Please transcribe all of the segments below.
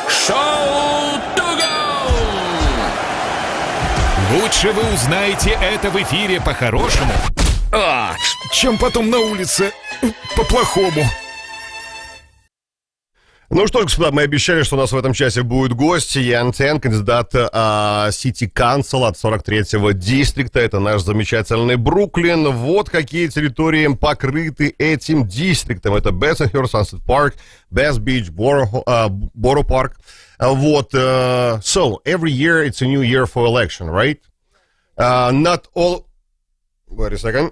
Шоу «To-Go». Лучше вы узнаете это в эфире по-хорошему, чем потом на улице по-плохому. Ну что, господа, мы обещали, что у нас в этом часе будет гость. Ян Тен, кандидат City Council от 43-го дистрикта. Это наш замечательный Бруклин. Вот какие территории покрыты этим дистриктом. Это Bensonhurst, Sunset Park, Bass Beach, Borough Park. Вот. So, every year it's a new year for election, right? Not all... Wait a second.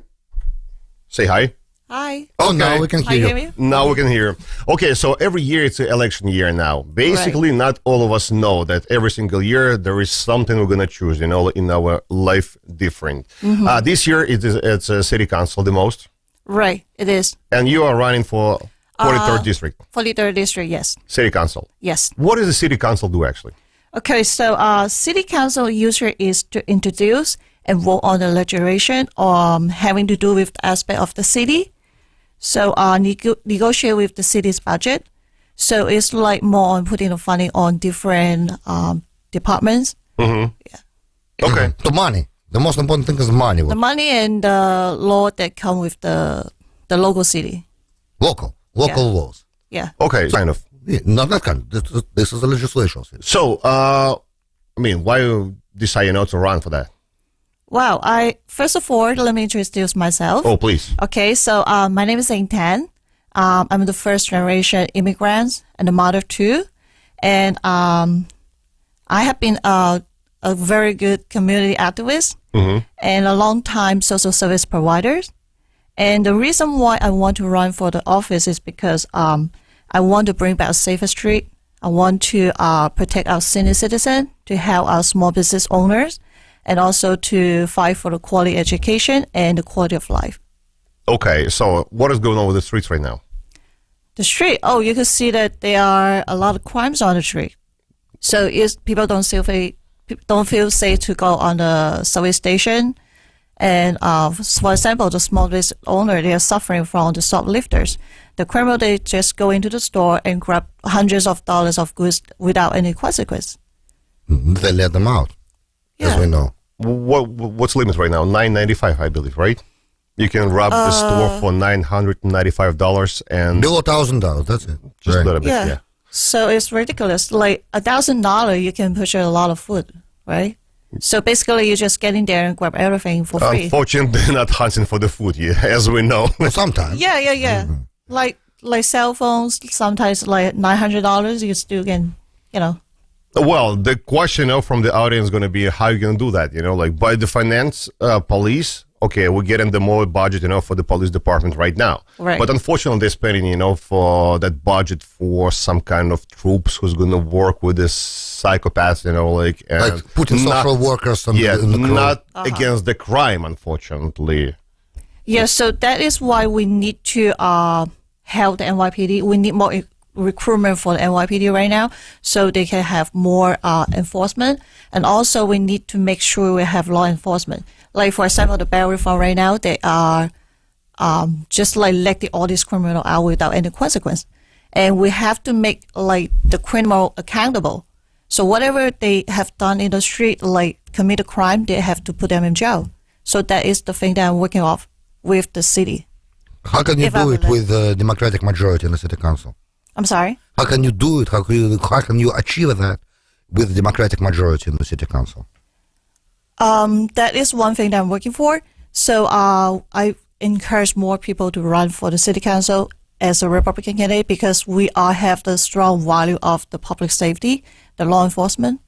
Say hi. Hi. Oh, okay. now we can hear you. Now we can hear. Okay, so every year it's an election year now. Basically, right. Not all of us know that every single year there is something we're going to choose, in our life different. Mm-hmm. This year it's a city council the most. Right, it is. And you are running for 43rd district. 43rd district, yes. City council. Yes. What does the city council do actually? Okay, so city council usually is to introduce and vote on the legislation having to do with the aspect of the city. So negotiate with the city's budget. So it's like more on putting the funding on different departments. Mm-hmm. Yeah. Okay. The money. The most important thing is money. The money and the law that come with the local city. Local laws. Yeah. Okay, kind of. Yeah, not that kind. This is a legislation. So, why you decide to run for that? Wow. First of all, let me introduce myself. Oh, please. Okay, so my name is Ying. I'm the first generation immigrant and the mother too. And I have been a very good community activist and a long time social service provider. And the reason why I want to run for the office is because I want to bring back a safer street. I want to protect our senior citizens, to help our small business owners, and also to fight for the quality education and the quality of life. Okay, so what is going on with the streets right now? The street, you can see that there are a lot of crimes on the street. So people don't feel safe to go on the subway station. And for example, the small business owner, they are suffering from the shoplifters. The criminal, they just go into the store and grab hundreds of dollars of goods without any consequence. They let them out. Yeah. As we know. What's the limit right now? $9.95, I believe, right? You can rob the store for $995 and below $1,000. That's it. Just a little bit, yeah. So it's ridiculous. Like $1,000, you can purchase a lot of food, right? So basically, you're just getting there and grab everything for free. Unfortunately, not hunting for the food, as we know. Well, sometimes. Yeah. Mm-hmm. Like cell phones, sometimes like $900, you still can, Well, the question from the audience is going to be how you going to do that, like by the finance police. Okay, we're getting the more budget, for the police department right now. Right. But unfortunately, they're spending, for that budget for some kind of troops who's going to work with this psychopaths, like putting social workers on in the crew. Not against the crime, unfortunately. Yeah, so that is why we need to help the NYPD. We need more recruitment for the NYPD right now, so they can have more enforcement. And also, we need to make sure we have law enforcement. Like, for example, the bail reform right now, they are just letting all these criminals out without any consequence. And we have to make, the criminal accountable. So whatever they have done in the street, commit a crime, they have to put them in jail. So that is the thing that I'm working off with the city. How can you do it with a Democratic majority in the city council? I'm sorry? How can you do it? How can you achieve that with the Democratic majority in the city council? That is one thing that I'm working for. So I encourage more people to run for the city council as a Republican candidate because we all have the strong value of the public safety, the law enforcement.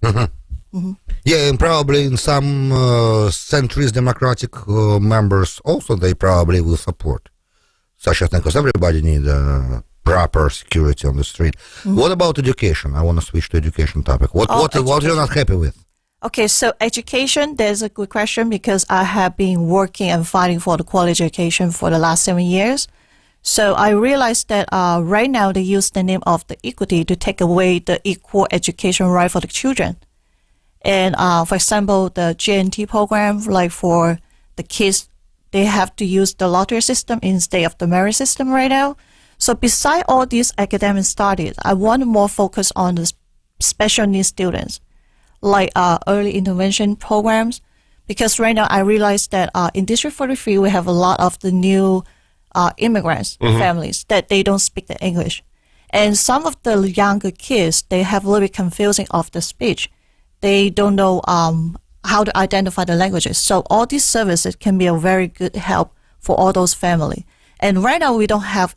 Mm-hmm. Yeah, and probably in some centrist Democratic members also they probably will support such a thing because everybody needs proper security on the street. Mm-hmm. What about education? I want to switch to education topic. What you're not happy with? Okay, so education, there's a good question because I have been working and fighting for the quality education for the last 7 years. So I realized that right now they use the name of the equity to take away the equal education right for the children. And for example, the GNT program, like for the kids, they have to use the lottery system instead of the merit system right now. So beside all these academic studies, I want to more focus on the special needs students, like early intervention programs, because right now I realize that in District 43 we have a lot of the new immigrants families that they don't speak the English. And some of the younger kids, they have a little bit confusing of the speech. They don't know how to identify the languages. So all these services can be a very good help for all those families. And right now we don't have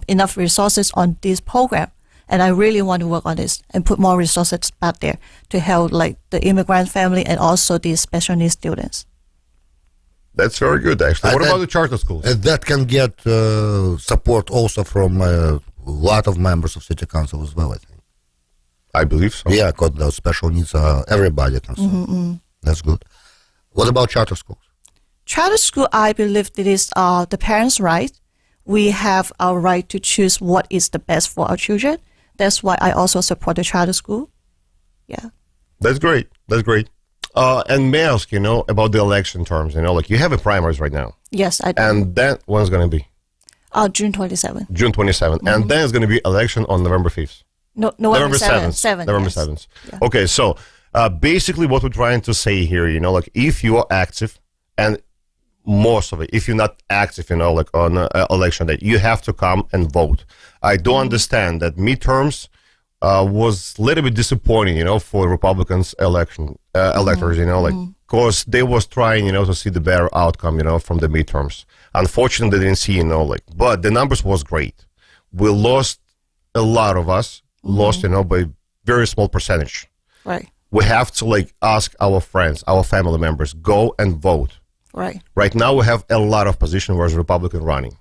enough resources on this program. And I really want to work on this and put more resources back there to help like the immigrant family and also the special needs students. That's very good, actually. What about the charter schools? That can get support also from a lot of members of city council as well, I think. I believe so. Yeah, because those special needs are everybody concerned. That's good. What about charter schools? Charter school, I believe it is the parents' right. We have our right to choose what is the best for our children. That's why I also support the charter school. Yeah. That's great. That's great. And may I ask, about the election terms, like you have a primaries right now. Yes, I do. And then when's going to be? June 27th. June 27th. And then it's going to be election on November 5th. No, November 7th. November yes. 7th. Yeah. Okay, so basically what we're trying to say here, like if you are active, and most of it, if you're not active, like on election day, you have to come and vote. I do understand that midterms was a little bit disappointing, for Republicans electors, because they was trying, to see the better outcome, from the midterms. Unfortunately, they didn't see, but the numbers was great. We lost, a lot of us lost, by very small percentage. Right. We have to ask our friends, our family members, go and vote. Right. Right now we have a lot of positions where Republican running.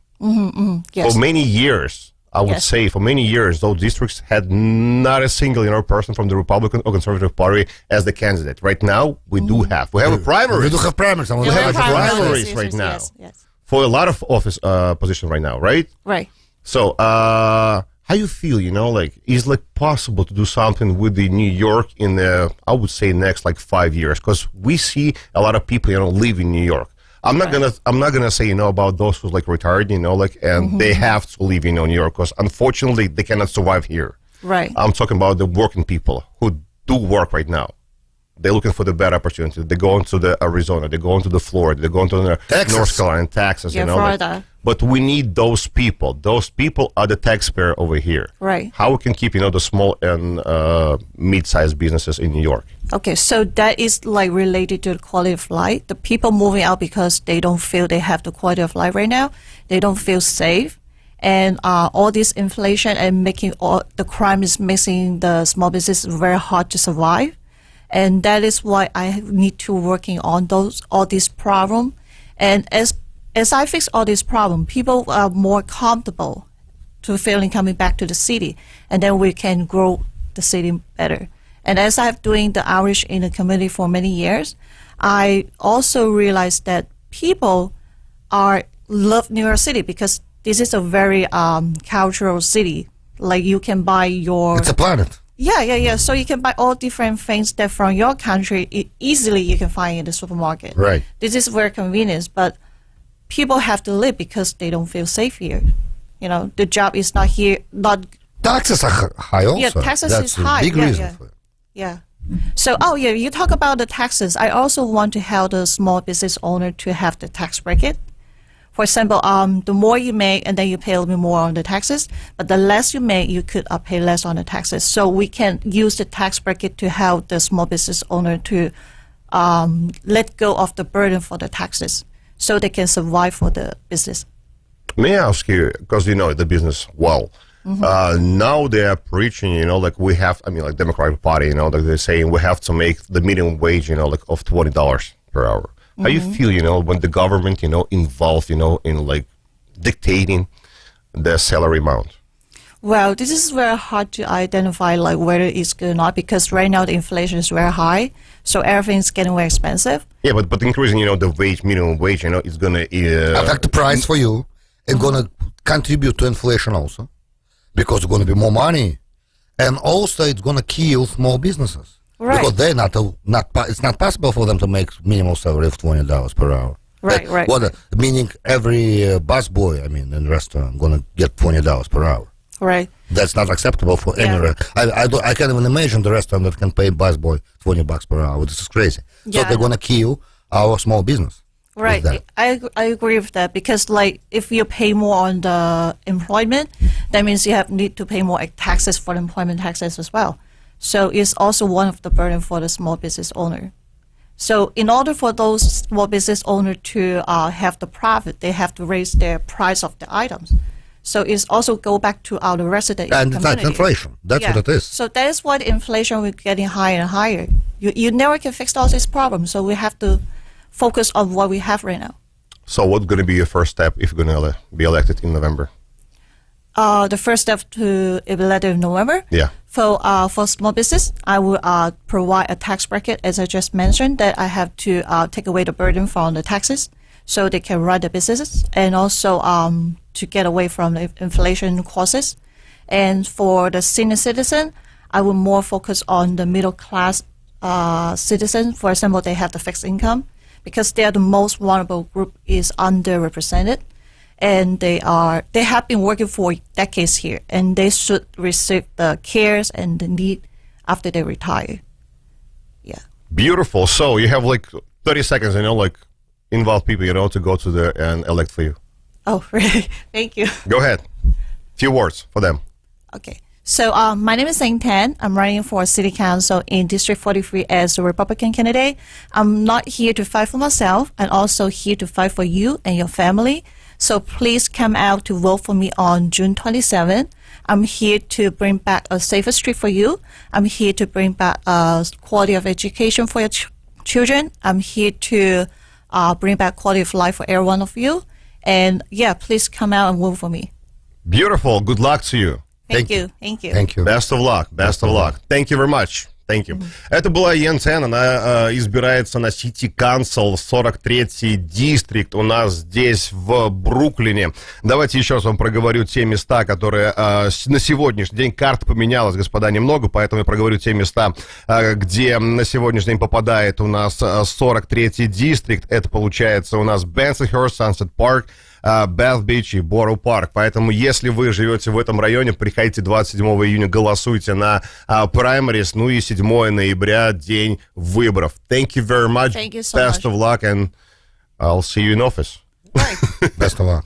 Yes. For many years, I would say, for many years, those districts had not a single person from the Republican or Conservative Party as the candidate. Right now, we do have. We have a primary. We do have primaries. We have primaries right now for a lot of office positions right now, right? Right. So, how you feel, is possible to do something with the New York in the, I would say, next 5 years? Because we see a lot of people, live in New York. I'm not gonna say, about those who's retired, and they have to leave, New York, because unfortunately they cannot survive here. Right. I'm talking about the working people who do work right now. They're looking for the better opportunity. They're going to the Arizona. They're going to the Florida. They're going to the North Carolina, Texas. Florida. But we need those people. Those people are the taxpayer over here. Right. How we can keep, the small and mid-sized businesses in New York. Okay, so that is related to the quality of life. The people moving out because they don't feel they have the quality of life right now. They don't feel safe. And all this inflation and making all the crime is making the small business very hard to survive. And that is why I need to working on all these problems. And as I fix all these problems, people are more comfortable to feeling coming back to the city, and then we can grow the city better. And as I've doing the outreach in the community for many years, I also realized that people love New York City because this is a very cultural city. You can buy It's a planet. Yeah. So you can buy all different things that from your country easily you can find in the supermarket. Right. This is very convenient, but people have to live because they don't feel safe here. The job is not here. Taxes are high also. Yeah, taxes That's is high. a big reason for it. Yeah. So, you talk about the taxes. I also want to help the small business owner to have the tax bracket. For example, the more you make, and then you pay a little bit more on the taxes, but the less you make, you could pay less on the taxes. So we can use the tax bracket to help the small business owner to let go of the burden for the taxes, so they can survive for the business. May I ask you, because you know the business well, now they are preaching, we have, Democratic Party, they're saying we have to make the minimum wage, of $20 per hour. How you feel, when the government, involved, in dictating the salary amount? Well, this is very hard to identify whether it's good or not, because right now the inflation is very high, so everything's getting very expensive. Yeah, but increasing, the minimum wage, it's going to... affect the price for you. It's going to contribute to inflation also, because it's going to be more money, and also it's going to kill small businesses. Right. Because they're not it's not possible for them to make minimum salary of $20 per hour. Right, right. Meaning every busboy, in restaurant, gonna get $20 per hour. Right. That's not acceptable for any. I can't even imagine the restaurant that can pay busboy $20 per hour. This is crazy. So Yeah. they're gonna kill our small business. Right. With that. I agree with that because like if you pay more on the employment, that means you need to pay more taxes for the employment taxes as well. So it's also one of the burden for the small business owner. So in order for those small business owner to have the profit, they have to raise their price of the items. So it's also go back to our resident And community. that's inflation. That's what it is. So that is why the inflation will getting higher and higher. You never can fix all these problems. So we have to focus on what we have right now. So what's going to be your first step if you're going to be elected in November? The first step to be elected in November. Yeah. For small business, I will provide a tax bracket, as I just mentioned, that I have to take away the burden from the taxes, so they can run the businesses, and also to get away from the inflation causes. And for the senior citizen, I will more focus on the middle class citizen. For example, they have the fixed income because they are the most vulnerable group, is underrepresented. And they have been working for decades here, and they should receive the cares and the need after they retire. Yeah. Beautiful. So you have like 30 seconds, involve people, to go to there and elect for you. Oh, really? Thank you. Go ahead. Few words for them. Okay. So my name is Ying. I'm running for City Council in District 43 as a Republican candidate. I'm not here to fight for myself. I'm also here to fight for you and your family. So please come out to vote for me on June 27th. I'm here to bring back a safer street for you. I'm here to bring back quality of education for your children. I'm here to bring back quality of life for every one of you. And please come out and vote for me. Beautiful. Good luck to you. Thank you. Thank you. Thank you. Best of luck. Best of luck. Thank you very much. Thank you. Это была Йен Цен, она избирается на City Council, 43-й дистрикт у нас здесь в Бруклине. Давайте еще раз вам проговорю те места, которые на сегодняшний день, карта поменялась, господа, немного, поэтому я проговорю те места, где на сегодняшний день попадает у нас 43-й дистрикт. Это получается у нас Bensonhurst, Sunset Park, Бэт-Бич и Боро Парк. Поэтому, если вы живете в этом районе, приходите 27 июня, голосуйте на праймарис, и 7 ноября, день выборов. Thank you very much. Thank you so Best much. of luck, and I'll see you in office. Right. Best of luck.